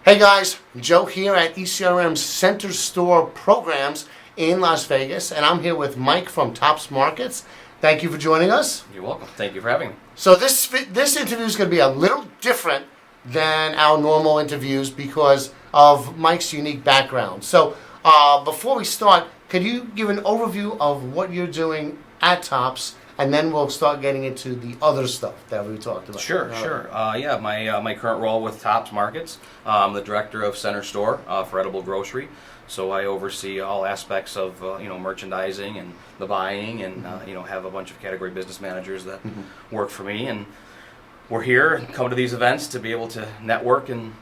Hey guys, Joe here at ECRM's Center Store Programs in Las Vegas, and I'm here with Mike from Tops Markets. Thank you for joining us. You're welcome. Thank you for having me. So this interview is going to be a little different than our normal interviews because of Mike's unique background. So before we start, could you give an overview of what you're doing at Tops, and then we'll start getting into the other stuff that we talked about. Sure. My current role with Tops Markets, I'm the director of Center Store for edible grocery. So I oversee all aspects of merchandising and the buying, and have a bunch of category business managers that work for me. And we're here and come to these events to be able to network and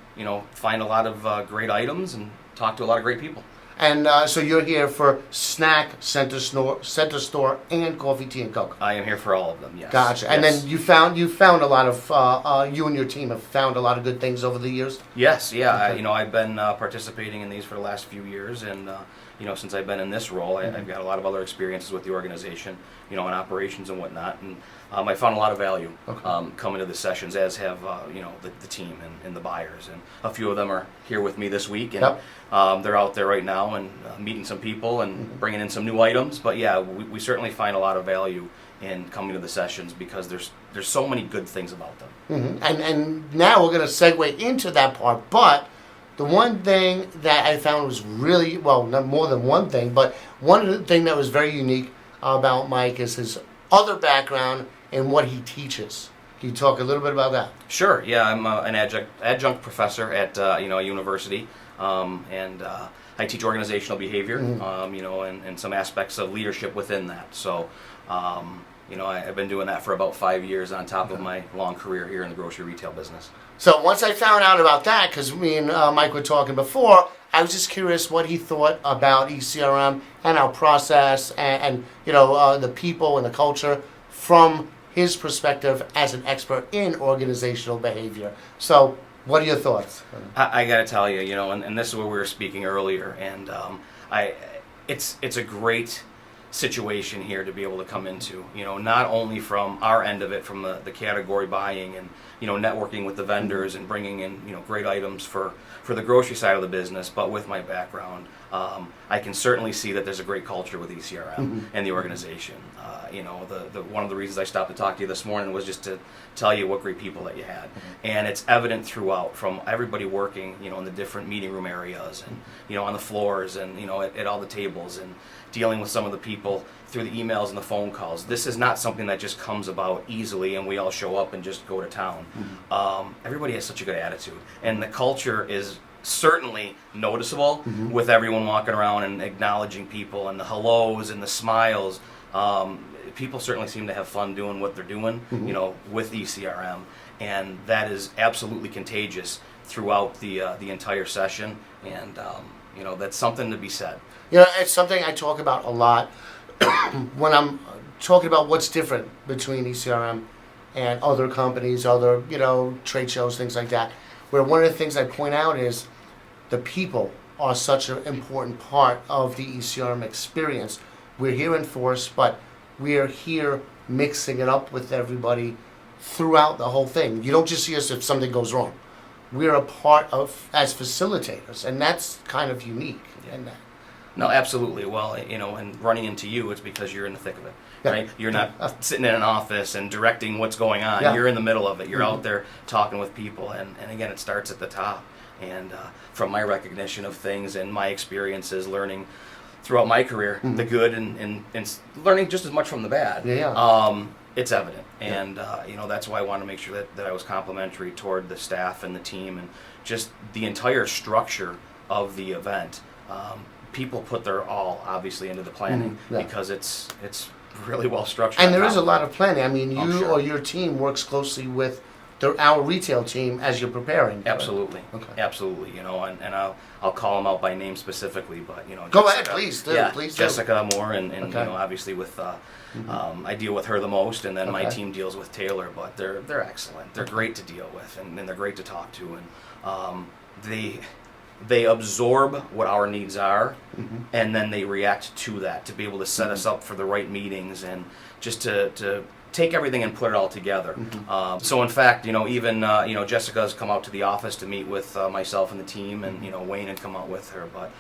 find a lot of great items and talk to a lot of great people. And so you're here for snack, center store, and coffee, tea, and coke. I am here for all of them. Yes. Gotcha. And then you found a lot of you and your team have found a lot of good things over the years. Yes. Yeah. Okay. I've been participating in these for the last few years, and since I've been in this role, I've got a lot of other experiences with the organization, in operations and whatnot, and I found a lot of value coming to the sessions, as have the team and the buyers, and a few of them are here with me this week, and they're out there right now and meeting some people and bringing in some new items. But yeah, we certainly find a lot of value in coming to the sessions because there's so many good things about them. And now we're going to segue into that part, but the one thing that I found was really, well, not more than one thing, but one thing that was very unique about Mike is his other background and what he teaches. Can you talk a little bit about that? Sure. Yeah, I'm an adjunct professor at a university, and I teach organizational behavior, and some aspects of leadership within that. So, I've been doing that for about 5 years on top of my long career here in the grocery retail business. So once I found out about that, because me and Mike were talking before, I was just curious what he thought about ECRM and our process and the people and the culture from his perspective as an expert in organizational behavior. So what are your thoughts? I got to tell you, and this is what we were speaking earlier, and it's a great situation here to be able to come into, not only from our end of it, from the category buying and networking with the vendors and bringing in great items for the grocery side of the business, but with my background, I can certainly see that there's a great culture with ECRM and the organization. The one of the reasons I stopped to talk to you this morning was just to tell you what great people that you had, and it's evident throughout, from everybody working in the different meeting room areas and on the floors and at all the tables, and dealing with some of the people through the emails and the phone calls. This is not something that just comes about easily and we all show up and just go to town. Everybody has such a good attitude, and the culture is certainly noticeable with everyone walking around and acknowledging people, and the hellos and the smiles. People certainly seem to have fun doing what they're doing, with ECRM, and that is absolutely contagious throughout the entire session, and that's something to be said. It's something I talk about a lot when I'm talking about what's different between ECRM and other companies, other trade shows, things like that. Where one of the things I point out is the people are such an important part of the ECRM experience. We're here in force, but we're here mixing it up with everybody throughout the whole thing. You don't just see us if something goes wrong. We're a part of as facilitators, and that's kind of unique in that. No, absolutely. Well, and running into you, it's because you're in the thick of it, right? You're not sitting in an office and directing what's going on. You're in the middle of it. You're out there talking with people, and again, it starts at the top. And from my recognition of things and my experiences learning throughout my career, the good and learning just as much from the bad, it's evident. And that's why I want to make sure that I was complimentary toward the staff and the team and just the entire structure of the event. People put their all, obviously, into the planning because it's really well structured. And there is a lot of planning. I mean, or your team works closely with our retail team as you're preparing. Absolutely. Okay. Absolutely. And I'll call them out by name specifically, but go ahead, please do. Please do. Jessica Moore, and obviously with I deal with her the most, and then my team deals with Taylor. But they're excellent. They're great to deal with, and they're great to talk to, and they absorb what our needs are, and then they react to that to be able to set us up for the right meetings and just to take everything and put it all together. So in fact, even Jessica's come out to the office to meet with myself and the team, and Wayne had come out with her. But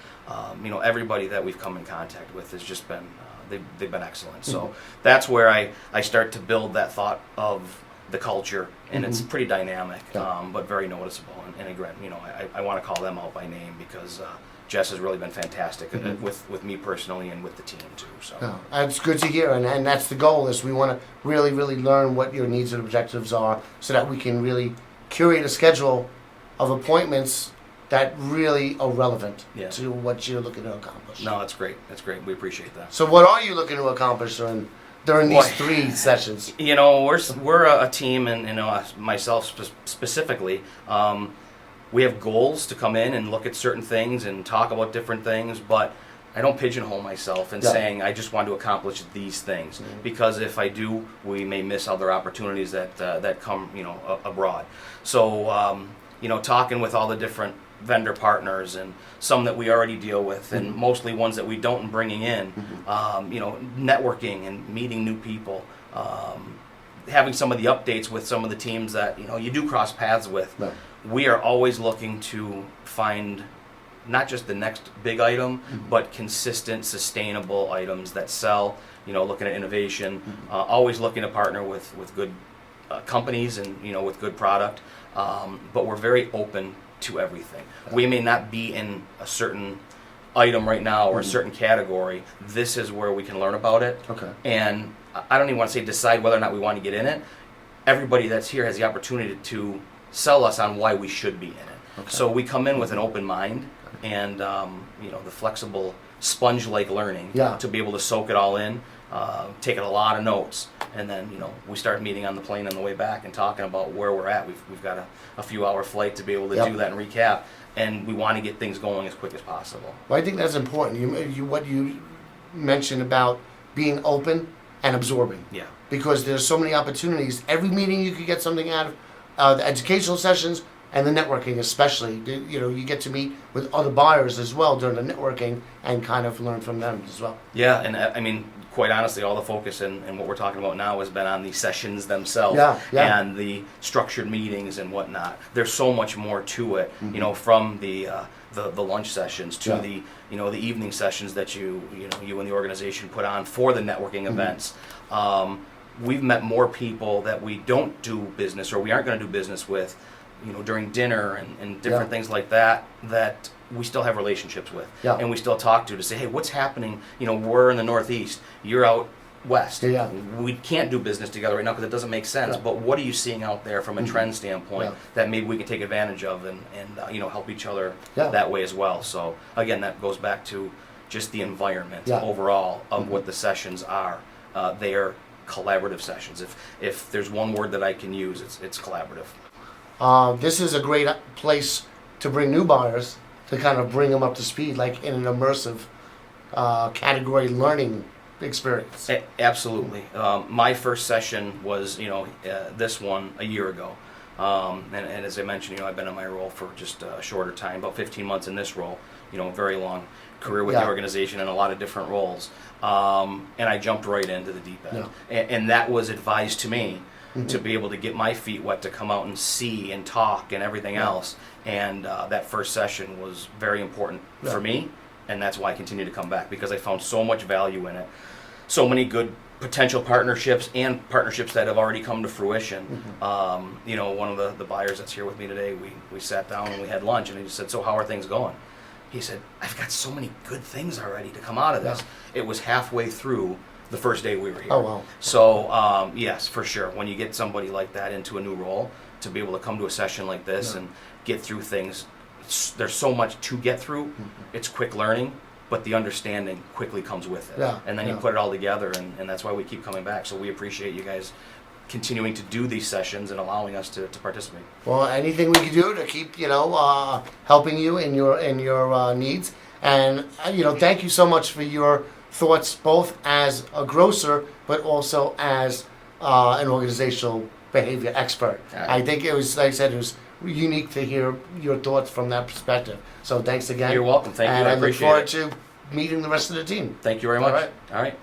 everybody that we've come in contact with has just been they've been excellent. So that's where I start to build that thought of the culture, and it's pretty dynamic, but very noticeable. And again, I want to call them out by name because Jess has really been fantastic with me personally and with the team too. So it's good to hear, and that's the goal. Is we want to really, really learn what your needs and objectives are, so that we can really curate a schedule of appointments that really are relevant to what you're looking to accomplish. No, that's great. That's great. We appreciate that. So, what are you looking to accomplish during these 3 sessions? We're a team, and myself specifically. We have goals to come in and look at certain things and talk about different things, but I don't pigeonhole myself in saying I just want to accomplish these things, because if I do, we may miss other opportunities that come abroad. So talking with all the different vendor partners, and some that we already deal with, and mostly ones that we don't, and bringing in, networking and meeting new people, having some of the updates with some of the teams that you do cross paths with. Right. We are always looking to find not just the next big item, but consistent, sustainable items that sell. Looking at innovation, always looking to partner with good companies and with good product. But we're very open to everything. We may not be in a certain item right now or a certain category. This is where we can learn about it. Okay. And I don't even want to say decide whether or not we want to get in it. Everybody that's here has the opportunity to sell us on why we should be in it. Okay. So we come in with an open mind and the flexible sponge-like learning to be able to soak it all in, taking a lot of notes, and then we start meeting on the plane on the way back and talking about where we're at. We've got a few hour flight to be able to do that and recap, and we want to get things going as quick as possible. Well, I think that's important. What you mentioned about being open and absorbing. Yeah. Because there's so many opportunities. Every meeting you could get something out of. The educational sessions and the networking especially. You get to meet with other buyers as well during the networking and kind of learn from them as well. Yeah, and I mean, quite honestly, all the focus and what we're talking about now has been on the sessions themselves and the structured meetings and whatnot. There's so much more to it, from the lunch sessions to the the evening sessions that you and the organization put on for the networking events. We've met more people that we don't do business or we aren't going to do business with, during dinner and different things like that we still have relationships with. Yeah. And we still talk to say, hey, what's happening? We're in the Northeast. You're out west. Yeah. We can't do business together right now because it doesn't make sense. Yeah. But what are you seeing out there from a trend standpoint that maybe we can take advantage of and help each other that way as well? So again, that goes back to just the environment overall of what the sessions are. They are collaborative sessions. If there's one word that I can use, it's collaborative. This is a great place to bring new buyers to kind of bring them up to speed, like in an immersive category learning experience. Absolutely. My first session was this one a year ago, and as I mentioned, I've been in my role for just a shorter time, about 15 months in this role. Very long career with the organization in a lot of different roles. And I jumped right into the deep end. Yeah. And that was advised to me to be able to get my feet wet, to come out and see and talk and everything else. And that first session was very important for me, and that's why I continue to come back, because I found so much value in it. So many good potential partnerships and partnerships that have already come to fruition. One of the buyers that's here with me today, we sat down and we had lunch, and he just said, so how are things going? He said, I've got so many good things already to come out of this. It was halfway through the first day we were here. Oh, wow. So, yes, for sure. When you get somebody like that into a new role, to be able to come to a session like this and get through things, there's so much to get through. It's quick learning, but the understanding quickly comes with it. Yeah. And then you put it all together, and that's why we keep coming back. So we appreciate you guys continuing to do these sessions and allowing us to participate. Well, anything we can do to keep helping you in your needs, and thank you so much for your thoughts, both as a grocer but also as an organizational behavior expert. Right. I think it was, like I said, it was unique to hear your thoughts from that perspective. So thanks again. You're welcome. Thank you. And I look forward to meeting the rest of the team. Thank you very much. All right.